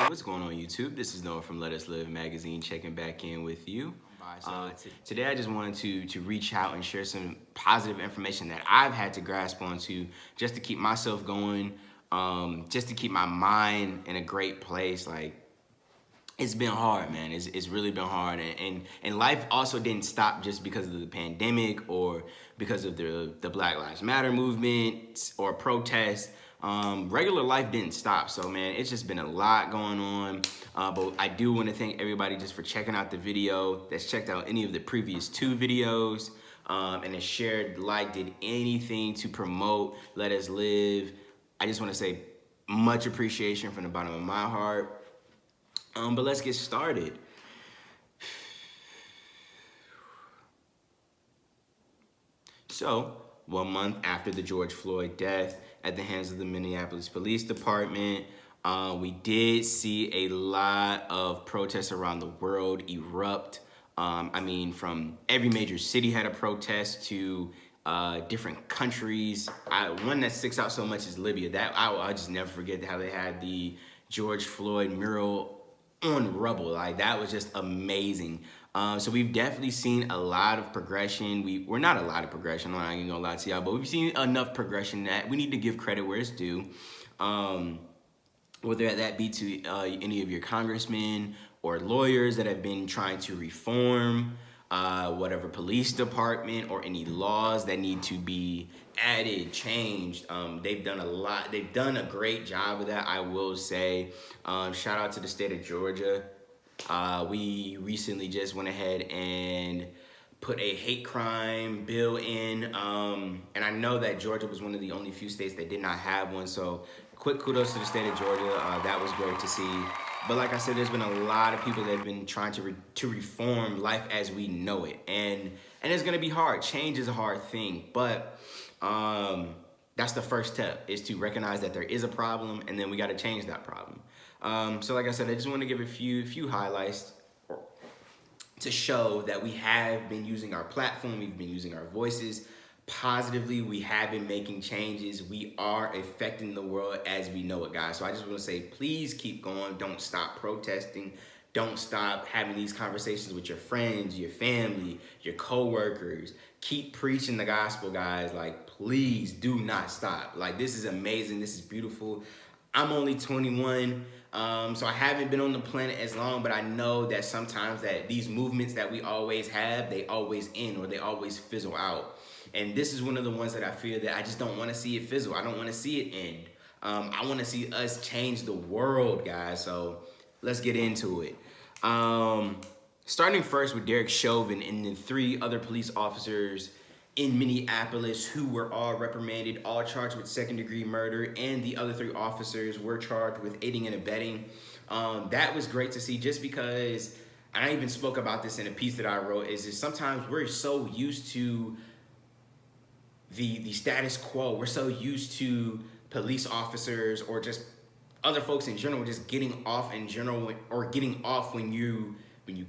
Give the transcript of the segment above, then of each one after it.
What's going on YouTube? This is Noah from Let Us Live magazine checking back in with you. Today I just wanted to reach out and share some positive information that I've had to grasp onto just to keep myself going, just to keep my mind in a great place. Like, it's been hard, man. It's really been hard, and life also didn't stop just because of the pandemic or because of the Black Lives Matter movement or protests. Regular life didn't stop, so man, it's just been a lot going on. But I do want to thank everybody just for checking out the video, that's checked out any of the previous two videos, and has shared, like, did anything to promote Let Us Live. I just want to say much appreciation from the bottom of my heart. But let's get started. So, 1 month after the George Floyd death at the hands of the Minneapolis Police Department, we did see a lot of protests around the world erupt. I mean, from every major city had a protest to different countries. One that sticks out so much is Libya. That I'll just never forget how they had the George Floyd mural on rubble. Like, that was just amazing. So we've definitely seen a lot of progression. We're not a lot of progression, I'm not even gonna lie to y'all, but we've seen enough progression that we need to give credit where it's due. Whether that be to any of your congressmen or lawyers that have been trying to reform whatever police department or any laws that need to be added, changed. They've done a lot. They've done a great job of that, I will say. Shout out to the state of Georgia. We recently just went ahead and put a hate crime bill in, and I know that Georgia was one of the only few states that did not have one, so quick kudos to the state of Georgia. That was great to see. But like I said, there's been a lot of people that have been trying to reform life as we know it, and it's gonna be hard. Change is a hard thing, but that's the first step, is to recognize that there is a problem, and then we got to change that problem. So like I said, I just want to give a few highlights to show that we have been using our platform, we've been using our voices positively, we have been making changes, we are affecting the world as we know it, guys. So I just want to say, please keep going, don't stop protesting, don't stop having these conversations with your friends, your family, your co-workers. Keep preaching the gospel, guys. Like, please do not stop. Like, this is amazing, this is beautiful. I'm only 21, so I haven't been on the planet as long, but I know that sometimes that these movements that we always have, they always end or they always fizzle out. And this is one of the ones that I feel that I just don't want to see it fizzle. I don't want to see it end. I want to see us change the world, guys. So let's get into it. Starting first with Derek Chauvin and the 3 other police officers in Minneapolis who were all reprimanded, all charged with second-degree murder, and the other 3 officers were charged with aiding and abetting. That was great to see, just because, and I even spoke about this in a piece that I wrote, is sometimes we're so used to the status quo. We're so used to police officers or just other folks in general just getting off in general, or getting off when you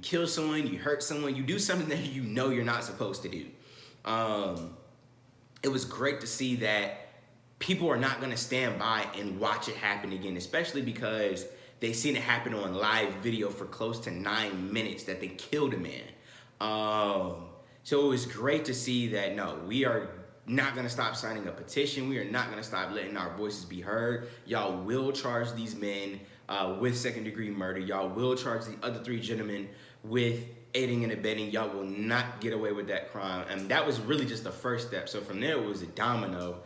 kill someone, you hurt someone, you do something that you know you're not supposed to do. It was great to see that people are not going to stand by and watch it happen again, especially because they seen it happen on live video for close to 9 minutes that they killed a man. So it was great to see that, no, we are not going to stop signing a petition. We are not going to stop letting our voices be heard. Y'all will charge these men with second-degree murder. Y'all will charge the other 3 gentlemen with aiding and abetting. Y'all will not get away with that crime. And that was really just the first step. So from there, it was a domino.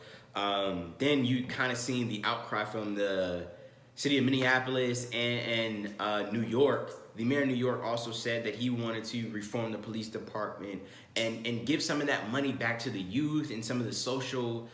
Then you kind of seen the outcry from the city of Minneapolis and New York. The mayor of New York also said that he wanted to reform the police department and give some of that money back to the youth and some of the social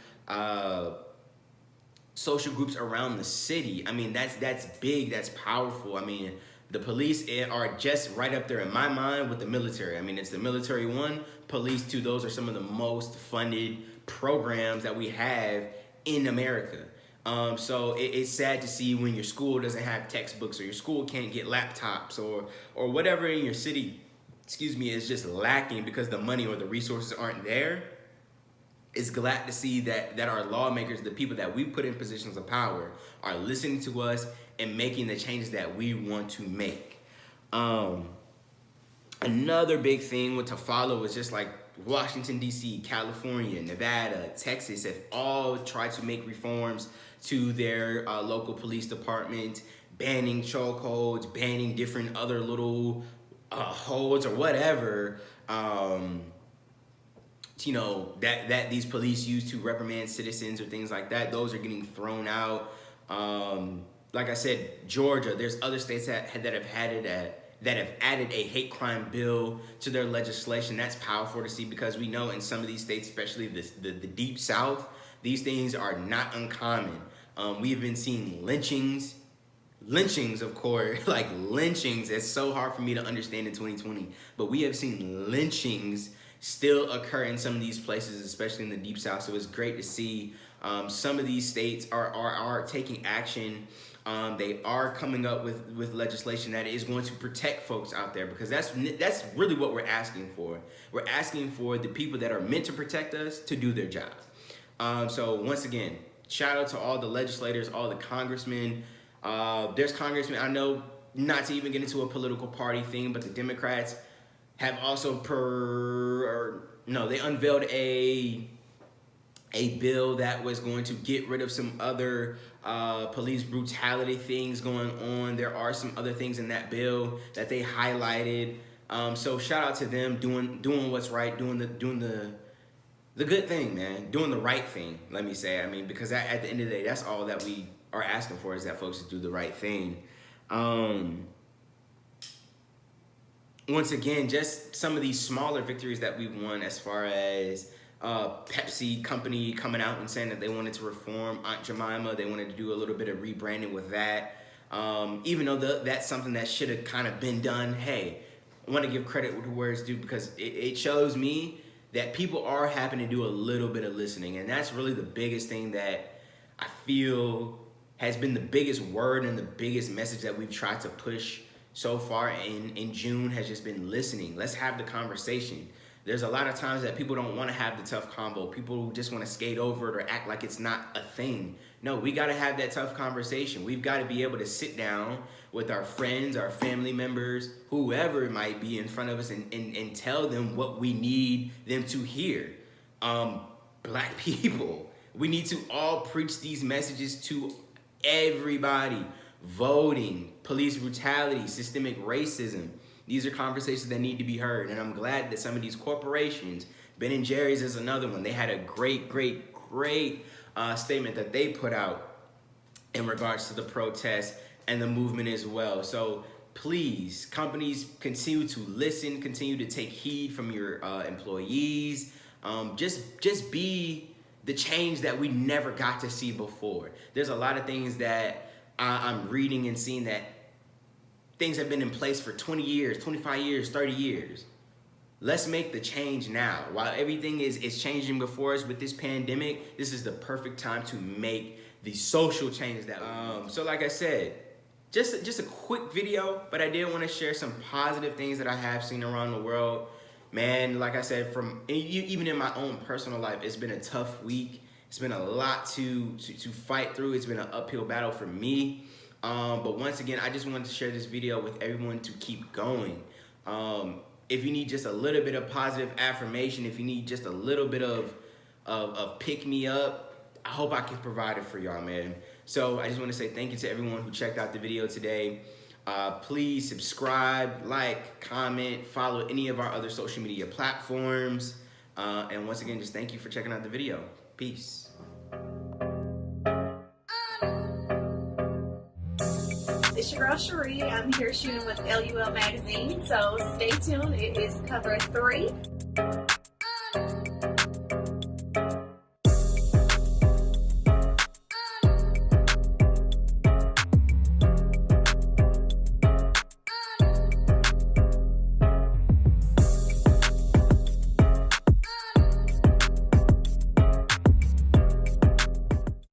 groups around the city. I mean, that's big, that's powerful. I mean, the police are just right up there in my mind with the military. I mean, it's the military 1, police 2. Those are some of the most funded programs that we have in America. So it's sad to see when your school doesn't have textbooks, or your school can't get laptops, or whatever in your city, is just lacking because the money or the resources aren't there. is glad to see that our lawmakers, the people that we put in positions of power, are listening to us and making the changes that we want to make. Another big thing to follow is just like Washington, D.C., California, Nevada, Texas have all tried to make reforms to their local police department, banning chokeholds, banning different other little holds or whatever, you know, that these police use to reprimand citizens or things like that. Those are getting thrown out. Like I said, Georgia, there's other states that have added a hate crime bill to their legislation. That's powerful to see, because we know in some of these states, especially the deep South, these things are not uncommon. We've been seeing lynchings, of course, like lynchings. It's so hard for me to understand in 2020, but we have seen lynchings still occur in some of these places, especially in the deep South. So it's great to see some of these states are taking action. They are coming up with legislation that is going to protect folks out there, because that's really what we're asking for. We're asking for the people that are meant to protect us to do their job. So once again, shout out to all the legislators, all the congressmen. There's congressmen, I know, not to even get into a political party thing, but the Democrats have also they unveiled a bill that was going to get rid of some other police brutality things going on. There are some other things in that bill that they highlighted. So shout out to them doing what's right, doing the good thing, man, doing the right thing. Let me say, I mean, because at the end of the day, that's all that we are asking for, is that folks do the right thing. Once again, just some of these smaller victories that we've won, as far as Pepsi company coming out and saying that they wanted to reform Aunt Jemima. They wanted to do a little bit of rebranding with that. Even though that's something that should have kind of been done, hey, I want to give credit where it's due, because it shows me that people are having to do a little bit of listening. And that's really the biggest thing that I feel has been the biggest word and the biggest message that we've tried to push so far in June, has just been listening. Let's have the conversation. There's a lot of times that people don't want to have the tough convo. People just want to skate over it or act like it's not a thing. No, we got to have that tough conversation. We've got to be able to sit down with our friends, our family members, whoever it might be in front of us, and tell them what we need them to hear. Black people, we need to all preach these messages to everybody. Voting, police brutality, systemic racism. These are conversations that need to be heard. And I'm glad that some of these corporations, Ben & Jerry's is another one, they had a great statement that they put out in regards to the protest and the movement as well. So please, companies, continue to listen, continue to take heed from your employees. Just be the change that we never got to see before. There's a lot of things that I'm reading and seeing that things have been in place for 20 years, 25 years, 30 years. Let's make the change now. While everything is changing before us with this pandemic, this is the perfect time to make the social changes that so like I said, just a quick video, but I did want to share some positive things that I have seen around the world. Man, like I said, even in my own personal life, it's been a tough week. It's been a lot to fight through. It's been an uphill battle for me. But once again, I just wanted to share this video with everyone to keep going. If you need just a little bit of positive affirmation, if you need just a little bit of pick me up, I hope I can provide it for y'all, man. So I just want to say thank you to everyone who checked out the video today. Please subscribe, like, comment, follow any of our other social media platforms. And once again, just thank you for checking out the video. Peace. It's your girl Cherie. I'm here shooting with LUL Magazine, so stay tuned. It is cover 3.